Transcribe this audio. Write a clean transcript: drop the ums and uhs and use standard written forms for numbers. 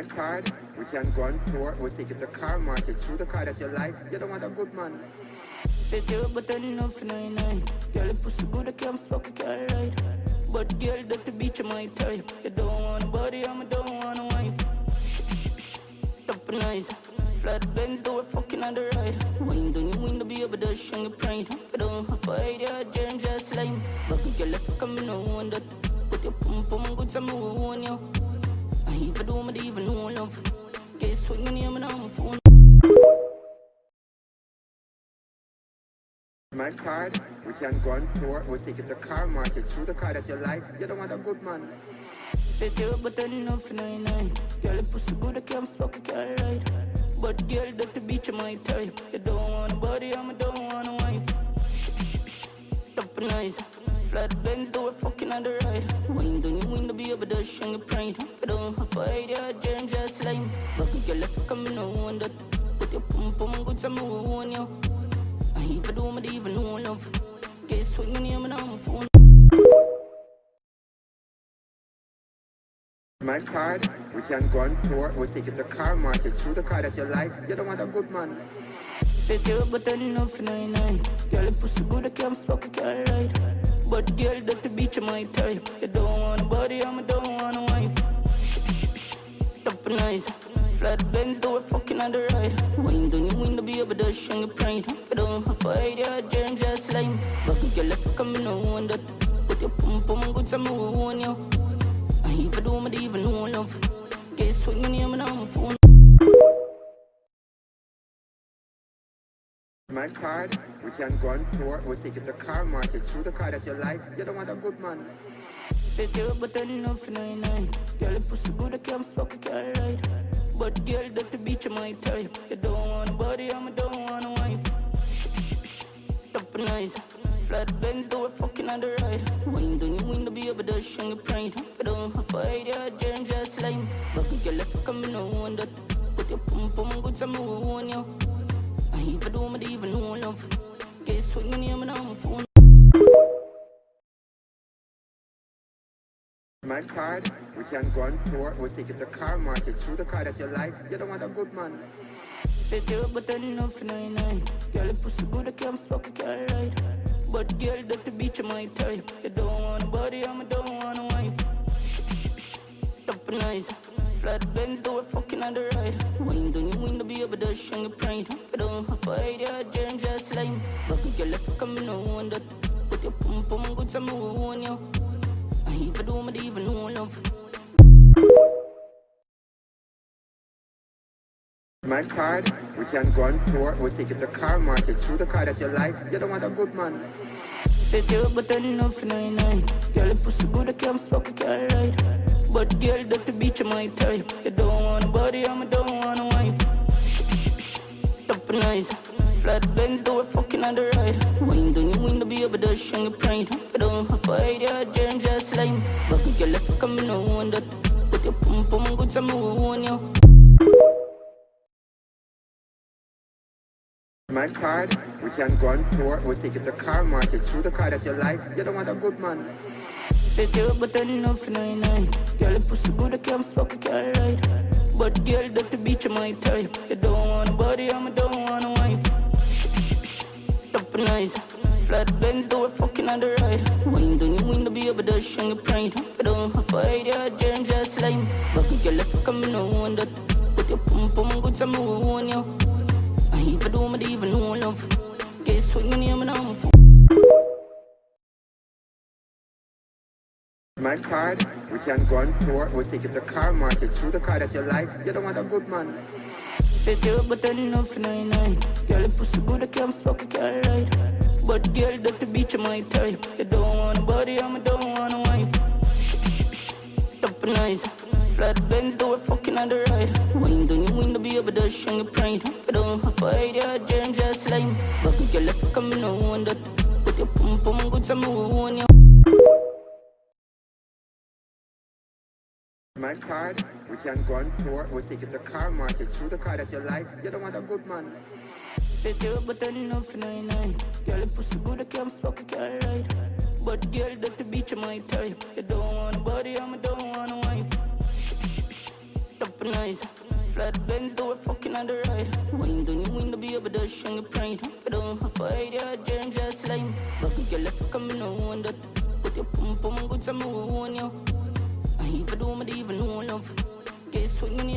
My card, we can go on tour, we'll take it to car market, through the car that you like, you don't want a good man. Set you up, but I know for 99. Girl, your pussy good, I can't fuck, I can't ride. But girl, that the beach, my type. You don't want a body, I don't want a wife. Top and nice. Flat Benz, do a fucking on the ride. Wind on your window, be able to show your pride. You don't have to hide your germs, just slime. But girl, if you come, you know one that. Put your pum pum good, some more on you. I even do me, even know love. Get swinging him and I'm a phone. My card, we can go on tour, we'll take it to car market, through the car that you like, you don't want a good man. Set you up, but I know for 99. Girl, your pussy good, I can't fuck, I can't ride. But girl, that the beach, my type. You don't want a body, I don't want a wife. Top and nice. Flat Benz, do a fucking on the ride. Wind on your window, be able to show your pride. You don't have to hide your germs, just slime. But girl, if you come, you know one that. Put your pum pum good, some more on you. I even do me, even know love. Get swinging him and I'm a phone. My card, we can go on tour, we'll take it to car market, through the car that you like, you don't want a good man. Set you up, but I know for 99. Girl, your pussy good, I can't fuck, I can't ride. But girl, that the beach, my type. You don't want a body, I don't want a wife. Top and nice. Flat Benz, do a fucking on the ride. Wind on your window, be able to show your pride. You don't have to hide your germs, just slime. But girl, if you come, you know one that. Put your pum pum good, some more on you. I even do me, even know love. Get swinging him and I'm a phone. My card, we can go on tour, we'll take it to car market, through the car that you like, you don't want a good man. Set you up, but I know for 99. Girl, your pussy good, I can't fuck, I can't ride. But girl, that the beach, my type. You don't want a body, I don't want a wife. Top and nice. Flat Benz, do a fucking on the ride. Wind on your window, be able to show your pride. You don't have to hide your germs, just slime. But girl, if you come, you know one that. Put your pum pum good, some more on you. I even do me, even know love. Get swinging him and I'm a phone. My card, we can go on tour, we'll take it to car market, through the car that you like, you don't want a good man. Set you up, but I know for 99. Girl, your pussy good, I can't fuck, I can't ride. But girl, that the beach, my type. You don't want a body, I don't want a wife. Top and nice. Flat Benz, do a fucking on the ride. Wind on your window, be able to show your pride. You don't have to hide your germs, just slime. But girl, if you come, you know one that. Put your pum pum good, some more on you. I even do me, even know love. My card, we can go on tour, we'll take it to car market, through the car that you like, you don't want a good man. Set you up, but I know for 99. Girl, your pussy good, I can't fuck, I can't ride. But girl, that the beach, my type. You don't want a body, I don't want a wife. Top and nice. Flat Benz, do a fucking on the ride. Wind on your window, be able to show your pride. You don't have to hide your germs, just slime. But girl, if you come, you know one that. Put your pum pum good, some more on you. My card, we can go on tour, we'll take it to car market, through the car that you like, you don't want a good man. Set you up, but I know for 99. Girl, your pussy good, I can't fuck, I can't ride. But girl, that the beach, my type. You don't want a body, I don't want a wife. Top and nice. Flat Benz, do a fucking on the ride. Wind on your window, be able to show your pride. You don't have to hide your germs, just slime. But girl, if you come, you know one that. Put your pum pum good, some more on you. I even do me, even know love. Get swinging him and I'm a fool. My card, we can go on tour, we'll take it to car market, through the car that you like, you don't want a good man. Set you up, but I know for 99. Girl, your pussy good, I can't fuck, I can't ride. But girl, that the beach, my type. You don't want a body, I don't want a wife. Top and nice. Flat Benz, do a fucking on the ride. Wind on your window, be able to show your pride. You don't have to hide your germs, just slime. But girl, if you come, you know one that. Put your pum pum good, some more on you. My card, we can go on tour, we'll take it to car market, through the car that you like, you don't want a good man. Set you up, but I know for 99. Girl, your pussy good, I can't fuck, I can't ride. But girl, that the beach, my type. You don't want a body, I don't want a wife. Top super nice. Fly the Benz, do it fucking on the ride. Wind on your window, be able to shine your pride. I don't have a idea, dreams just lame. But a girl, if I come, no one that. But your pum good, some own you. I even do, I even know love. Get swinging